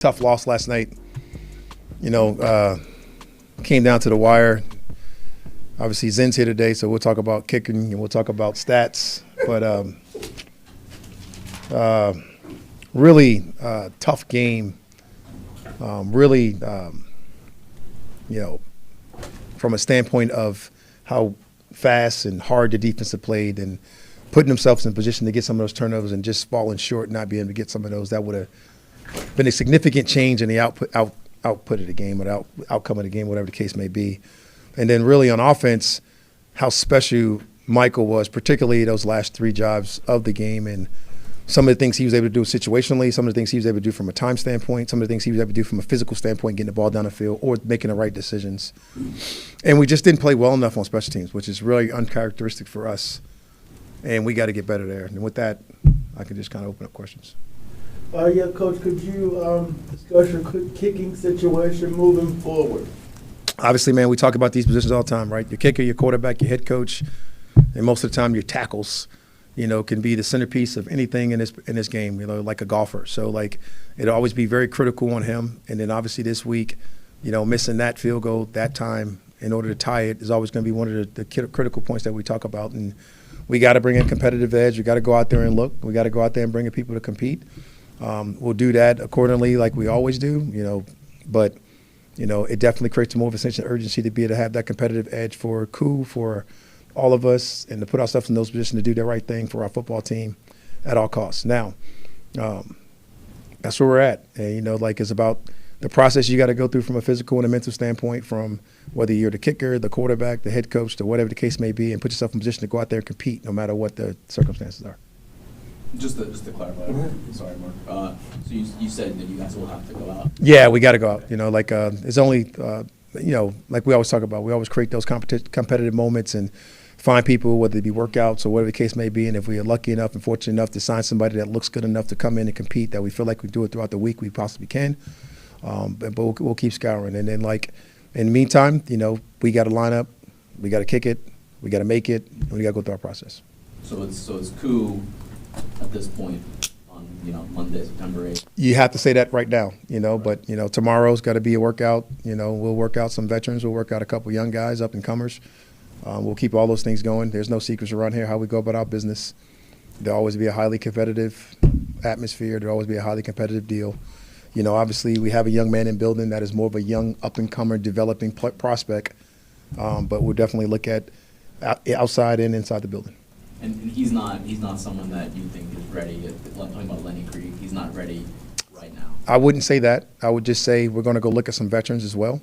Tough loss last night. Came down to the wire. Obviously, Zen's here today, so we'll talk about kicking and we'll talk about stats. But really tough game. Really, from a standpoint of how fast and hard the defense have played and putting themselves in position to get some of those turnovers and just falling short, not being able to get some of those, that would have been a significant change in the output of the game or the outcome of the game, whatever the case may be. And then really on offense, how special Michael was, particularly those last three drives of the game, and some of the things he was able to do situationally, some of the things he was able to do from a time standpoint, some of the things he was able to do from a physical standpoint, getting the ball down the field or making the right decisions. And we just didn't play well enough on special teams, which is really uncharacteristic for us. And we got to get better there. And with that, I can just kind of open up questions. Coach, could you discuss your kicking situation moving forward? Obviously, man, we talk about these positions all the time, right? Your kicker, your quarterback, your head coach, and most of the time your tackles, can be the centerpiece of anything in this game, like a golfer. So, it'll always be very critical on him. And then obviously this week, missing that field goal that time in order to tie it is always going to be one of the critical points that we talk about. And we got to bring in competitive edge. We got to go out there and look. We got to go out there and bring in people to compete. We'll do that accordingly like we always do, but, it definitely creates more of a sense of urgency to be able to have that competitive edge for Koo, for all of us, and to put ourselves in those positions to do the right thing for our football team at all costs. Now, that's where we're at. And, it's about the process you got to go through from a physical and a mental standpoint, from whether you're the kicker, the quarterback, the head coach, to whatever the case may be, and put yourself in position to go out there and compete no matter what the circumstances are. Just to clarify, sorry, Mark. So you said that you guys will have to go out. Yeah, we got to go out. It's only, like we always talk about, we always create those competitive moments and find people, whether it be workouts or whatever the case may be. And if we are lucky enough and fortunate enough to sign somebody that looks good enough to come in and compete, that we feel like we do it throughout the week, we possibly can. But we'll keep scouring. And then, in the meantime, we got to line up, we got to kick it, we got to make it, and we got to go through our process. So it's Koo at this point on Monday, September 8th. You have to say that right now, but tomorrow's got to be a workout. We'll work out some veterans, we'll work out a couple young guys, up and comers. We'll keep all those things going. There's no secrets around here how we go about our business. There'll always be a highly competitive atmosphere. There'll always be a highly competitive deal. Obviously we have a young man in building that is more of a young up-and-comer developing prospect, but we'll definitely look at outside and inside the building. And he's not someone that you think is ready. Talking about Lenny Creek, he's not ready right now. I wouldn't say that. I would just say we're going to go look at some veterans as well,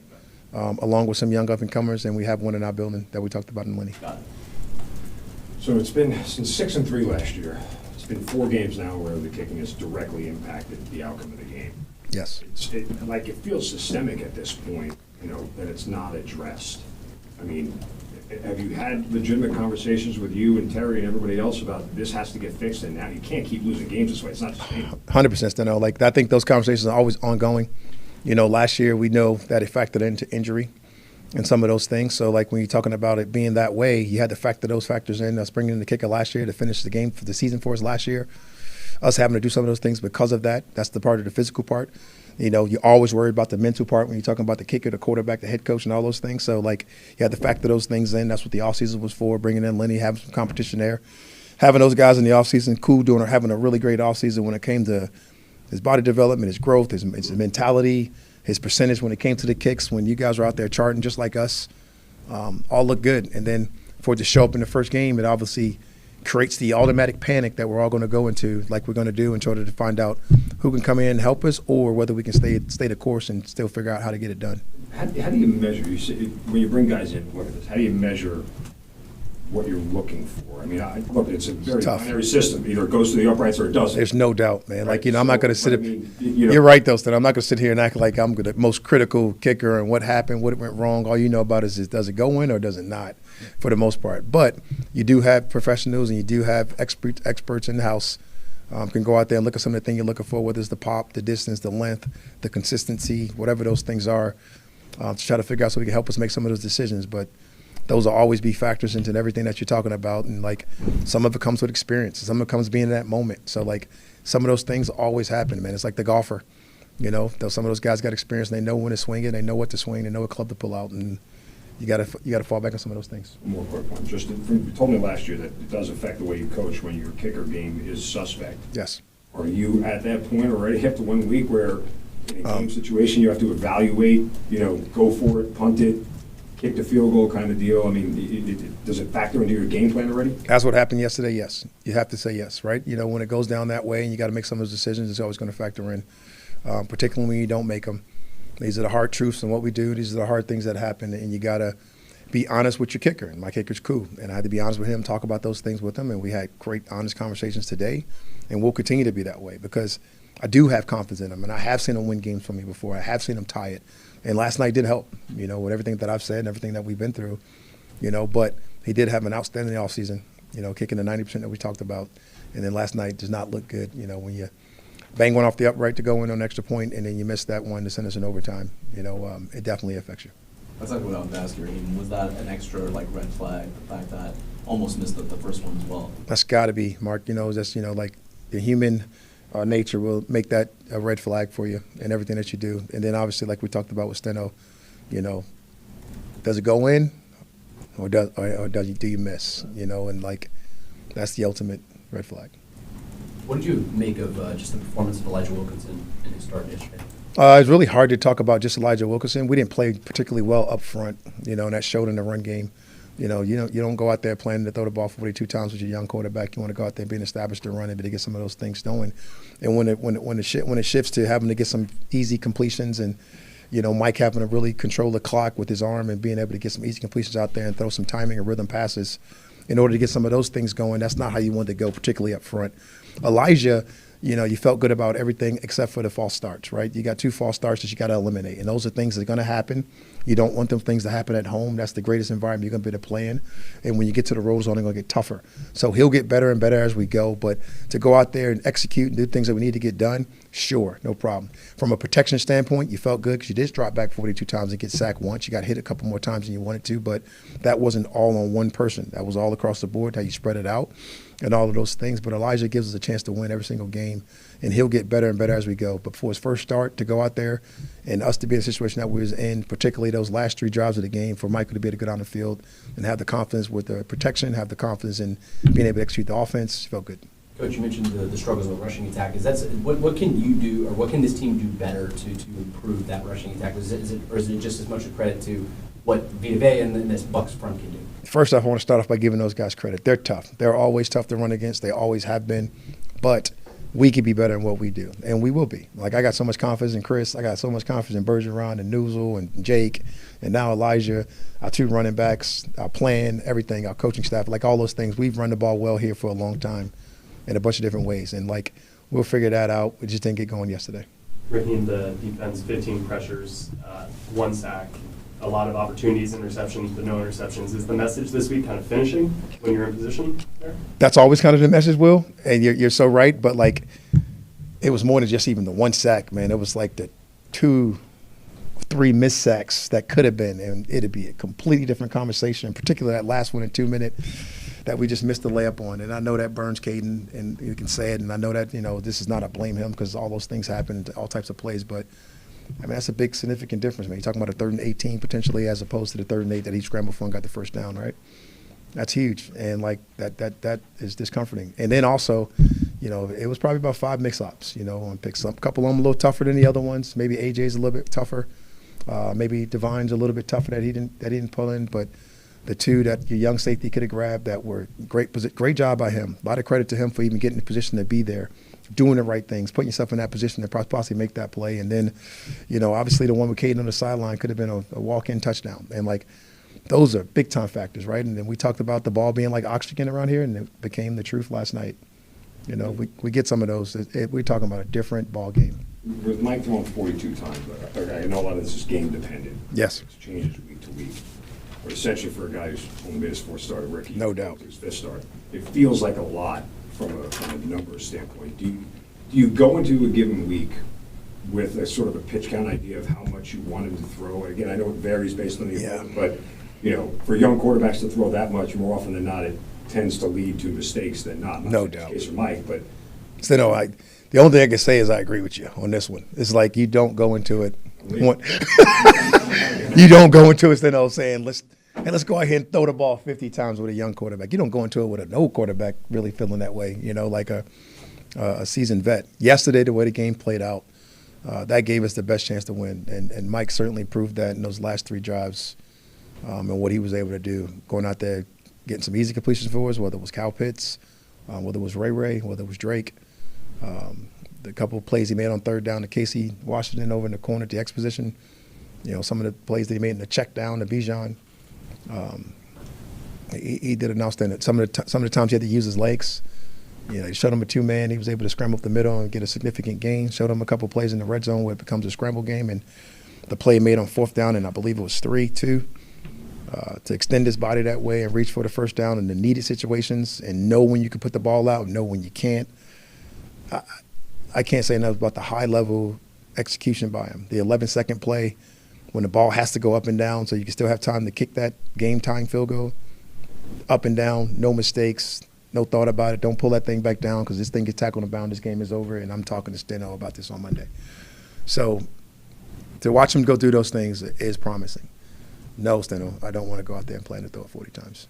along with some young up-and-comers, and we have one in our building that we talked about in Lenny. Got it. So it's been since 6-3 last year. It's been 4 games now where the kicking has directly impacted the outcome of the game. Yes. It feels systemic at this point, that it's not addressed. I mean, have you had legitimate conversations with you and Terry and everybody else about this has to get fixed, and now you can't keep losing games this way? It's not sustainable. 100%, Steno. I think those conversations are always ongoing. Last year we know that it factored into injury and some of those things. So, when you're talking about it being that way, you had to factor those factors in. Us bringing in the kicker last year to finish the game for the season for us last year, us having to do some of those things because of that. That's the part of the physical part. You're always worried about the mental part when you're talking about the kicker, the quarterback, the head coach, and all those things. So, you had to factor those things in. That's what the offseason was for, bringing in Lenny, having some competition there. Having those guys in the offseason, Koo having a really great offseason when it came to his body development, his growth, his mentality, his percentage when it came to the kicks, when you guys were out there charting just like us, all looked good. And then for it to show up in the first game, it obviously creates the automatic panic that we're all going to go into, like we're going to do, in order to find out who can come in and help us, or whether we can stay the course and still figure out how to get it done. How do you measure? When you bring guys in, look at this. How do you measure what you're looking for? I mean, look, it's a very binary system. Either it goes to the uprights or it doesn't. There's no doubt, man. Right. I'm not going to sit. You're right, though, Stan. I'm not going to sit here and act like I'm the most critical kicker and what happened, what went wrong. All you know about is does it go in or does it not, for the most part. But you do have professionals and you do have experts in the house. Can go out there and look at some of the things you're looking for, whether it's the pop, the distance, the length, the consistency, whatever those things are, to try to figure out so we can help us make some of those decisions. But those will always be factors into everything that you're talking about. And some of it comes with experience. Some of it comes being in that moment. So some of those things always happen, man. It's like the golfer. Though some of those guys got experience, and they know when to swing it, they know what to swing, they know what club to pull out, and you got to fall back on some of those things. One more quick one. You told me last year that it does affect the way you coach when your kicker game is suspect. Yes. Are you at that point already after 1 week where in a game situation you have to evaluate, go for it, punt it, kick the field goal kind of deal? I mean, does it factor into your game plan already? That's what happened yesterday, yes. You have to say yes, right? When it goes down that way and you got to make some of those decisions, it's always going to factor in, particularly when you don't make them. These are the hard truths in what we do. These are the hard things that happen, and you got to be honest with your kicker. And my kicker's Koo, and I had to be honest with him, talk about those things with him, and we had great, honest conversations today, and we'll continue to be that way because I do have confidence in him, and I have seen him win games for me before. I have seen him tie it, and last night did help, with everything that I've said and everything that we've been through, but he did have an outstanding offseason, kicking the 90% that we talked about, and then last night does not look good, when you bang one off the upright to go in on an extra point, and then you miss that one to send us in overtime. It definitely affects you. That's like what I was asking, Raheem. Was that an extra red flag? The fact that almost missed the first one as well. That's got to be, Mark. That's like the human nature will make that a red flag for you in everything that you do. And then obviously, like we talked about with Steno, does it go in, or do you miss? And like that's the ultimate red flag. What did you make of just the performance of Elijah Wilkinson in his start yesterday? It's really hard to talk about just Elijah Wilkinson. We didn't play particularly well up front, and that showed in the run game. You don't go out there planning to throw the ball 42 times with your young quarterback. You want to go out there being established to run it, but to get some of those things going. And when it shifts to having to get some easy completions and Mike having to really control the clock with his arm and being able to get some easy completions out there and throw some timing and rhythm passes in order to get some of those things going, that's not how you want to go, particularly up front. Elijah, you felt good about everything except for the false starts, right? You got 2 false starts that you got to eliminate, and those are things that are going to happen. You don't want them things to happen at home. That's the greatest environment you're going to be able to play in. And when you get to the road zone, they're going to get tougher. So he'll get better and better as we go. But to go out there and execute and do things that we need to get done, sure, no problem. From a protection standpoint, you felt good because you did drop back 42 times and get sacked once. You got hit a couple more times than you wanted to, but that wasn't all on one person. That was all across the board, how you spread it out and all of those things. But Elijah gives us a chance to win every single game, and he'll get better and better as we go. But for his first start, to go out there and us to be in a situation that we was in, particularly those last 3 drives of the game, for Michael to be able to get on the field and have the confidence with the protection, have the confidence in being able to execute the offense, felt good. Coach, you mentioned the struggles with rushing attack. What can you do, or what can this team do better to improve that rushing attack? Or is it just as much a credit to what Vita Vea and this Bucs front can do? First off, I want to start off by giving those guys credit. They're tough. They're always tough to run against. They always have been. But we could be better in what we do, and we will be. Like, I got so much confidence in Chris. I got so much confidence in Bergeron and Newsel and Jake, and now Elijah, our 2 running backs, our plan, everything, our coaching staff, like all those things. We've run the ball well here for a long time in a bunch of different ways, and, like, we'll figure that out. We just didn't get going yesterday. Raheem, the defense, 15 pressures, 1 sack, a lot of opportunities, interceptions, but no interceptions. Is the message this week kind of finishing when you're in position there? That's always kind of the message, Will, and you're so right. But, like, it was more than just even the 1 sack, man. It was like the 2, 3 missed sacks that could have been, and it'd be a completely different conversation, particularly that last one in 2 minutes that we just missed the layup on. And I know that burns Caden, and you can say it, and I know that, this is not a blame him because all those things happen in all types of plays, but I mean, that's a big, significant difference, man. You're talking about a 3rd and 18 potentially, as opposed to the 3rd and 8 that he scrambled for and got the first down, right? That's huge, and like that is discomforting. And then also, it was probably about 5 mix-ups. On picks, a couple of them a little tougher than the other ones. Maybe AJ's a little bit tougher. Maybe Divine's a little bit tougher that he didn't pull in, but the 2 that your young safety could have grabbed that were great job by him. A lot of credit to him for even getting in the position to be there, doing the right things, putting yourself in that position to possibly make that play. And then, obviously the one with Caden on the sideline could have been a walk-in touchdown. And, like, those are big-time factors, right? And then we talked about the ball being like oxygen around here, and it became the truth last night. We get some of those. We're talking about a different ball game. With Mike throwing 42 times, I know a lot of this is game-dependent. Yes. It changes week to week. But essentially for a guy who's only made his 4th start, a rookie. No doubt. His 5th start. It feels like a lot from a numbers standpoint. Do you go into a given week with a sort of a pitch count idea of how much you want him to throw? And again, I know it varies based on the opponent, but for young quarterbacks to throw that much, more often than not, it tends to lead to mistakes than not. No doubt. In the case of Mike, but So The only thing I can say is I agree with you on this one. It's like you don't go into it. You don't go into it saying let's go ahead and throw the ball 50 times with a young quarterback. You don't go into it with an old quarterback really feeling that way. Like a seasoned vet. Yesterday, the way the game played out, that gave us the best chance to win, and Mike certainly proved that in those last 3 drives, and what he was able to do, going out there, getting some easy completions for us, whether it was Kyle Pitts, whether it was Ray, whether it was Drake. The couple of plays he made on third down to Casey Washington over in the corner at the X position. Some of the plays that he made in the check down to Bijan. He did an outstanding. Some of the times he had to use his legs. He showed him a 2-man. He was able to scramble up the middle and get a significant gain. Showed him a couple of plays in the red zone where it becomes a scramble game. And the play made on 4th down, and I believe it was 3-2, to extend his body that way and reach for the first down in the needed situations and know when you can put the ball out, know when you can't. I can't say enough about the high-level execution by him. The 11-second play when the ball has to go up and down so you can still have time to kick that game-tying field goal. Up and down, no mistakes, no thought about it. Don't pull that thing back down because this thing gets tackled and bound. This game is over, and I'm talking to Steno about this on Monday. So to watch him go through those things is promising. No, Steno, I don't want to go out there and plan to throw it 40 times.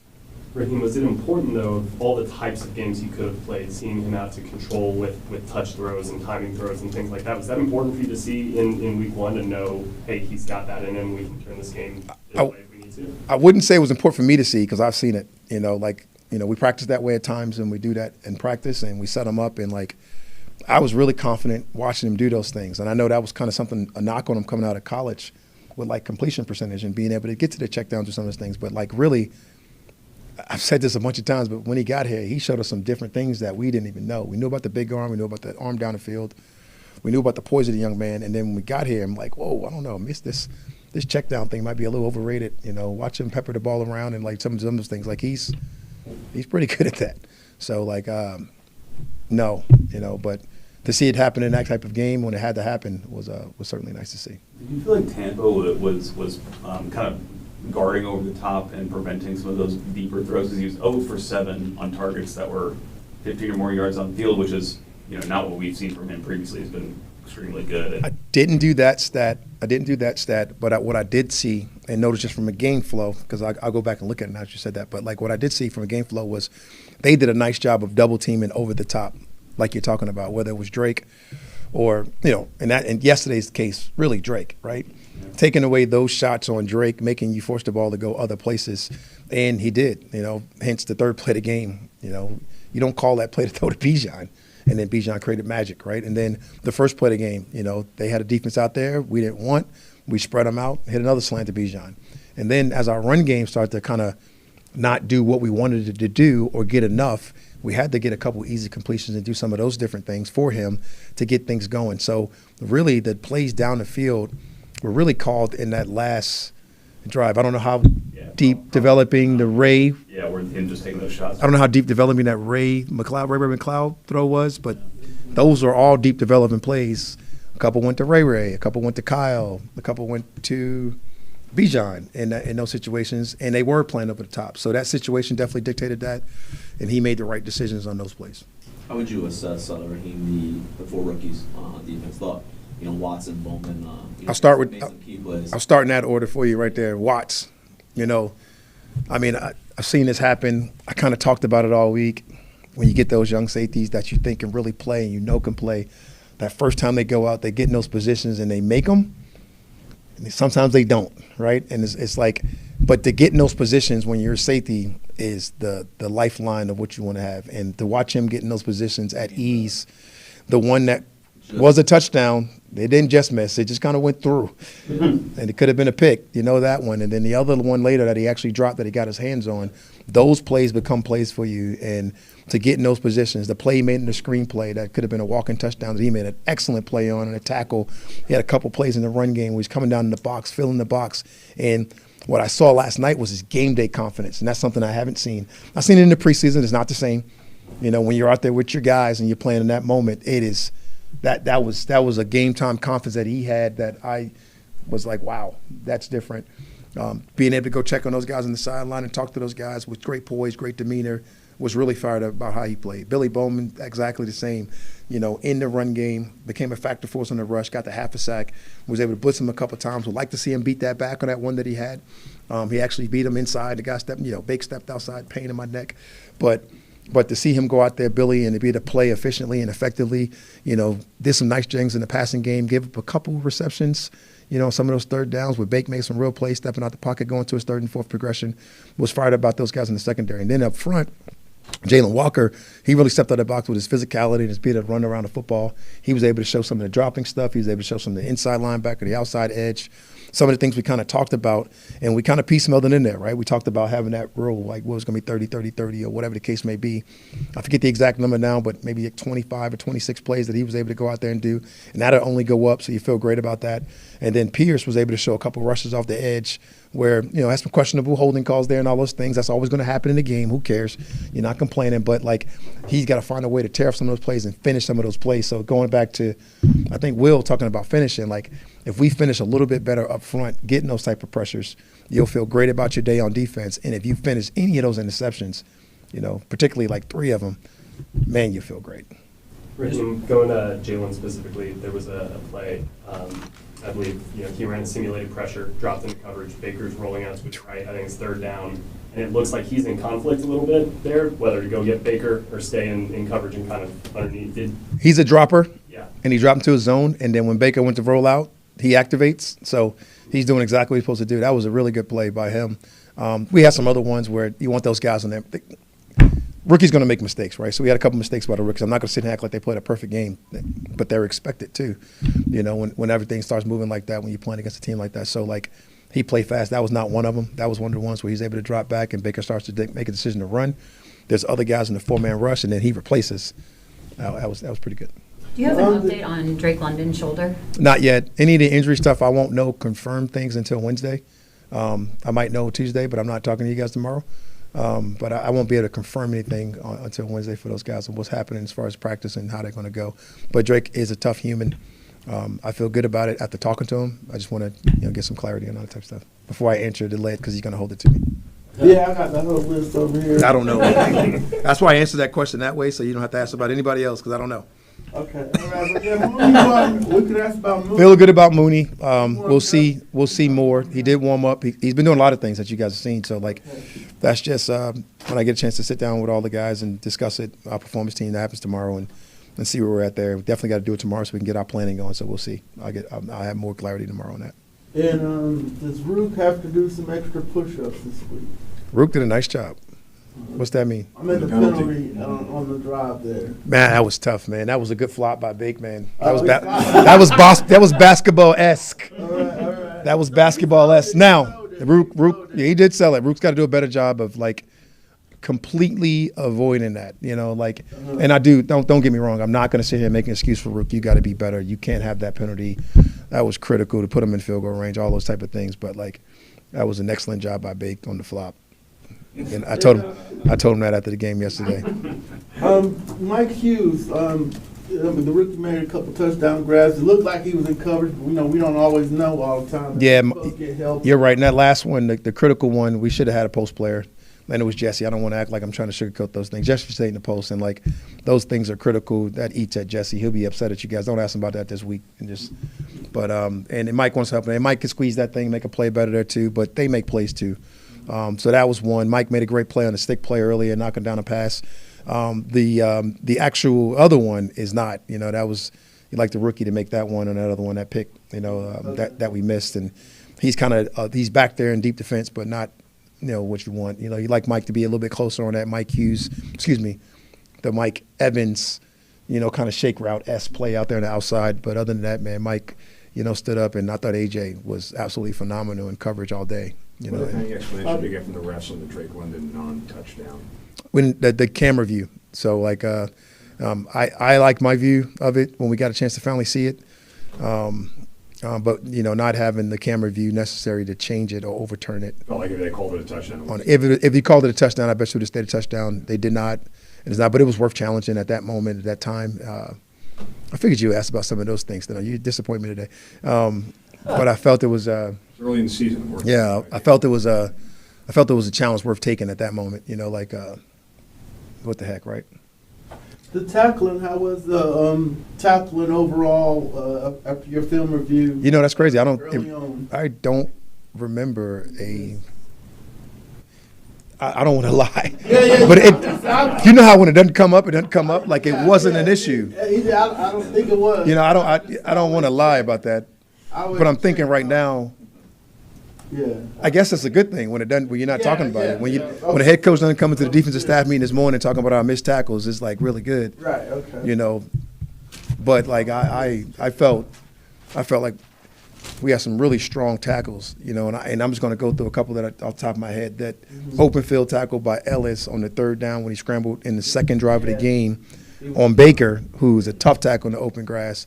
Raheem, was it important, though, of all the types of games he could have played, seeing him out to control with touch throws and timing throws and things like that? Was that important for you to see in week 1 to know, hey, he's got that in him, we can turn this game this way if we need to? I wouldn't say it was important for me to see because I've seen it. We practice that way at times, and we do that in practice, and we set them up. And, I was really confident watching him do those things. And I know that was kind of something, a knock on him coming out of college with, completion percentage and being able to get to the checkdowns or some of those things. But, really – I've said this a bunch of times, but when he got here, he showed us some different things that we didn't even know. We knew about the big arm. We knew about the arm down the field. We knew about the poise of the young man. And then when we got here, I'm like, whoa, I don't know. I missed this check down thing might be a little overrated. Watch him pepper the ball around and, some of those things. He's pretty good at that. So, no, but to see it happen in that type of game when it had to happen was certainly nice to see. Did you feel like Tampa was kind of guarding over the top and preventing some of those deeper throws? Because he was 0 for 7 on targets that were 15 or more yards on field, which is not what we've seen from him previously. He's been extremely good. I didn't do that stat, but what I did see and notice just from a game flow, because I'll go back and look at it now that you said that, but what I did see from a game flow was they did a nice job of double teaming over the top, like you're talking about, whether it was Drake or, in yesterday's case, really Drake, right? Taking away those shots on Drake, making you force the ball to go other places. And he did, hence the third play of the game. You don't call that play to throw to Bijan. And then Bijan created magic, right? And then the first play of the game, they had a defense out there we didn't want. We spread them out, hit another slant to Bijan. And then as our run game started to kind of not do what we wanted it to do or get enough, we had to get a couple easy completions and do some of those different things for him to get things going. So really the plays down the field were really called in that last drive. I don't know how deep developing the Ray. Yeah, we're him just taking those shots. I don't know how deep developing that Ray McLeod throw was, but those are all deep development plays. A couple went to Ray, a couple went to Kyle, a couple went to Bijan in those situations, and they were playing up at the top. So that situation definitely dictated that, and he made the right decisions on those plays. How would you assess, Raheem, the 4 rookies on defense? Thought, Watson, Bowman. I'll start with. made some key plays. I'll start in that order for you right there. Watts. I've seen this happen. I kind of talked about it all week. When you get those young safeties that you think can really play and can play, that first time they go out, they get in those positions and they make them. And sometimes they don't, right? And it's but to get in those positions when you're a safety is the lifeline of what you want to have. And to watch him get in those positions at ease, the one that was a touchdown, they didn't just miss. It just kind of went through. And it could have been a pick, that one. And then the other one later that he actually dropped that he got his hands on, those plays become plays for you. And to get in those positions, the play he made in the screenplay that could have been a walking touchdown that he made an excellent play on and a tackle. He had a couple plays in the run game where he's coming down in the box, filling the box. And what I saw last night was his game day confidence, and that's something I haven't seen. I've seen it in the preseason. It's not the same. When you're out there with your guys and you're playing in that moment, it is – that was a game time confidence that he had that I was like, wow, that's different. Being able to go check on those guys on the sideline and talk to those guys with great poise, great demeanor, was really fired up about how he played. Billy Bowman, exactly the same. In the run game, became a factor for us on the rush, got the half a sack, was able to blitz him a couple of times. Would like to see him beat that back on that one that he had. He actually beat him inside. The guy stepped, Bake stepped outside, pain in my neck. But to see him go out there, Billy, and to be able to play efficiently and effectively, did some nice things in the passing game, gave up a couple receptions, some of those third downs where Bake made some real plays, stepping out the pocket, going to his third and fourth progression, was fired up about those guys in the secondary. And then up front, Jalen Walker, he really stepped out of the box with his physicality and his ability to run around the football. He was able to show some of the dropping stuff. He was able to show some of the inside linebacker, the outside edge, some of the things we kind of talked about, and we kind of piecemealed it in there, right? We talked about having that role, like what was going to be 30-30-30 or whatever the case may be. I forget the exact number now, but maybe like 25 or 26 plays that he was able to go out there and do, and that'll only go up, so you feel great about that. And then Pierce was able to show a couple rushes off the edge where, had some questionable holding calls there and all those things. That's always going to happen in the game. Who cares? You're not complaining, but, he's got to find a way to tear off some of those plays and finish some of those plays. So going back to, I think, Will talking about finishing, if we finish a little bit better up front, getting those type of pressures, you'll feel great about your day on defense. And if you finish any of those interceptions, particularly 3 of them, man, you feel great. Raheem, going to Jalen specifically, there was a play, I believe, he ran simulated pressure, dropped into coverage, Baker's rolling out to his right, I think it's third down, and it looks like he's in conflict a little bit there, whether to go get Baker or stay in coverage and kind of underneath. He's a dropper, yeah, and he dropped into his zone, and then when Baker went to roll out, he activates, so he's doing exactly what he's supposed to do. That was a really good play by him. We had some other ones where you want those guys on there. Rookie's going to make mistakes, right? So we had a couple mistakes by the rookies. I'm not going to sit and act like they played a perfect game, but they're expected to, when everything starts moving like that, when you're playing against a team like that. So, he played fast. That was not one of them. That was one of the ones where he's able to drop back and Baker starts to make a decision to run. There's other guys in the 4-man rush, and then he replaces. That was pretty good. Do you have an update on Drake London's shoulder? Not yet. Any of the injury stuff, I won't know confirmed things until Wednesday. I might know Tuesday, but I'm not talking to you guys tomorrow. But I won't be able to confirm anything until Wednesday for those guys and what's happening as far as practice and how they're going to go. But Drake is a tough human. I feel good about it after talking to him. I just want to get some clarity on all that type of stuff before I answer the lead because he's going to hold it to me. Yeah, I got the whole list over here. I don't know. That's why I answered that question that way so you don't have to ask about anybody else because I don't know. Okay. All right. But yeah, Mooney, we could ask about Mooney. Feel good about Mooney. We'll see more. He did warm up. He's been doing a lot of things that you guys have seen. So, that's just when I get a chance to sit down with all the guys and discuss it, our performance team that happens tomorrow and see where we're at there. We definitely got to do it tomorrow so we can get our planning going. So we'll see. I'll have more clarity tomorrow on that. And does Rook have to do some extra push-ups this week? Rook did a nice job. What's that mean? I meant the penalty on the drive there. Man, that was tough, man. That was a good flop by Bake, man. That was basketball-esque. All right. That was basketball-esque. Now, Rook, he did sell it. Rook's got to do a better job of completely avoiding that, And I do. Don't get me wrong. I'm not going to sit here and make an excuse for Rook. You got to be better. You can't have that penalty. That was critical to put him in field goal range. All those type of things. But that was an excellent job by Bake on the flop. And I told him that after the game yesterday. Mike Hughes, the rookie made a couple touchdown grabs. It looked like he was in coverage. But we don't always know all the time. Yeah, you're right. And that last one, the critical one, we should have had a post player. And it was Jesse. I don't want to act like I'm trying to sugarcoat those things. Jesse stayed in the post, and those things are critical. That eats at Jesse. He'll be upset at you guys. Don't ask him about that this week. And Mike wants help. And Mike can squeeze that thing, make a play better there too. But they make plays too. So that was one. Mike made a great play on the stick play earlier, knocking down a pass. The actual other one is not. That was the rookie to make that one and that other one, that pick. That we missed, and he's kind of he's back there in deep defense, but not. What you want. You like Mike to be a little bit closer on that Mike Hughes, the Mike Evans, kind of shake route-esque play out there on the outside. But other than that, man, Mike, stood up, and I thought AJ was absolutely phenomenal in coverage all day. What explanation do you get from the refs on the Drake London non-touchdown? When the camera view. So, I like my view of it when we got a chance to finally see it. But not having the camera view necessary to change it or overturn it. Felt like if they called it a touchdown. If he called it a touchdown, I bet you would have stayed a touchdown. They did not. It's not. But it was worth challenging at that moment, at that time. I figured you asked about some of those things. You disappoint me today. But I felt it was. It's early in the season. Yeah, I felt it was a challenge worth taking at that moment. what the heck, right? The tackling, how was the tackling overall after your film review? You know, that's crazy. Early on. I don't remember I don't want to lie. Yeah. But you know how when it doesn't come up, it doesn't come up. Like it wasn't an issue. I don't think it was. You know, I don't want to lie about that. But I'm thinking right now, Yeah. I guess that's a good thing when you're not talking about it. When yeah. when the head coach doesn't come into the defensive staff meeting this morning talking about our missed tackles, it's like really good. Right. Okay. You know, but like I felt like we had some really strong tackles, you know, and I'm just going to go through a couple that off the top of my head. That open field tackle by Ellis on the third down when he scrambled in the second drive of the game on Baker, who's a tough tackle in the open grass.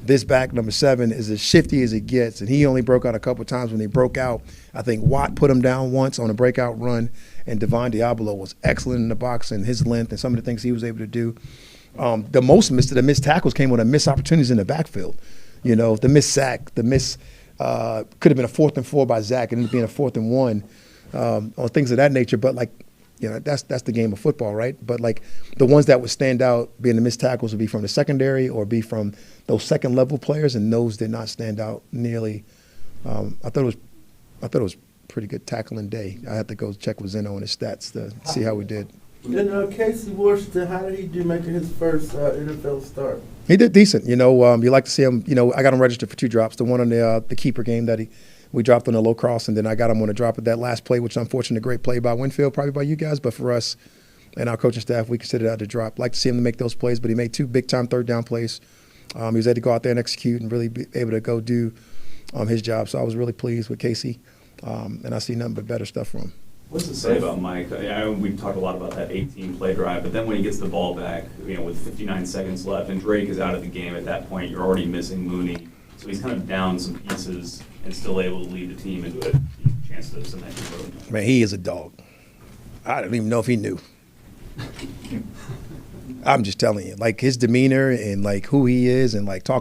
This back, number 7, is as shifty as it gets, and he only broke out a couple times. When he broke out, I think Watt put him down once on a breakout run, and Devon Diablo was excellent in the box and his length and some of the things he was able to do. The missed tackles came on the missed opportunities in the backfield. You know, the missed sack, could have been a 4th and 4 by Zach, and ended up being a 4th and 1, or things of that nature. But like, you know, that's the game of football, right? But like the ones that would stand out being the missed tackles would be from the secondary or be from those second level players, and those did not stand out nearly. I thought it was pretty good tackling day. I had to go check with Zeno on his stats to see how we did. And Casey Washington, how did he do making his first NFL start? He did decent. You know, you like to see him. You know, I got him registered for 2 drops. The one on the keeper game that we dropped on the low cross, and then I got him on a drop at that last play, which unfortunately a great play by Winfield, probably by you guys, but for us and our coaching staff, we considered that a drop. Like to see him to make those plays, but he made 2 big-time third-down plays. He was able to go out there and execute and really be able to go do his job. So I was really pleased with Casey, and I see nothing but better stuff from him. What's to say about Mike? We've talked a lot about that 18-play drive, but then when he gets the ball back, you know, with 59 seconds left, and Drake is out of the game at that point, you're already missing Mooney. So he's kind of down some pieces and still able to lead the team into a chance to cement his road. Man, he is a dog. I don't even know if he knew. I'm just telling you, like his demeanor and like who he is and like talking